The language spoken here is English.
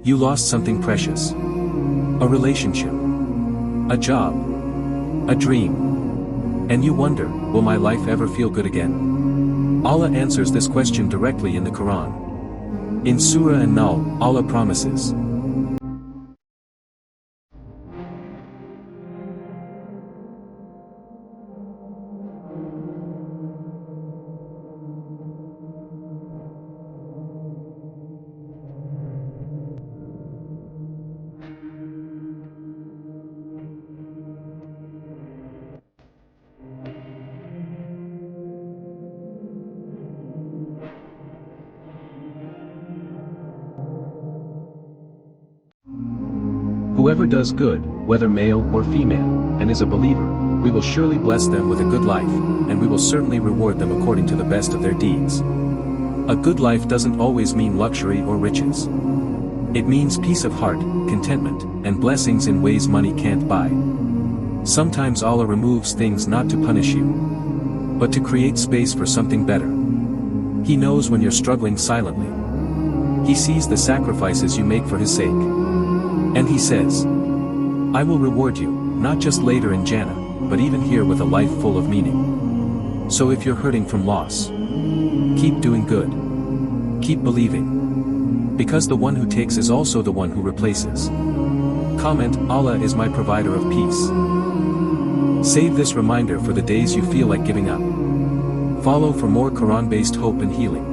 You lost something precious. A relationship. A job. A dream. And you wonder, will my life ever feel good again? Allah answers this question directly in the Quran. In Surah An-Nahl, Allah promises, whoever does good, whether male or female, and is a believer, we will surely bless them with a good life, and we will certainly reward them according to the best of their deeds. A good life doesn't always mean luxury or riches. It means peace of heart, contentment, and blessings in ways money can't buy. Sometimes Allah removes things not to punish you, but to create space for something better. He knows when you're struggling silently. He sees the sacrifices you make for His sake. And He says, I will reward you, not just later in Jannah, but even here with a life full of meaning. So if you're hurting from loss, keep doing good. Keep believing. Because the one who takes is also the one who replaces. Comment, Allah is my provider of peace. Save this reminder for the days you feel like giving up. Follow for more Quran-based hope and healing.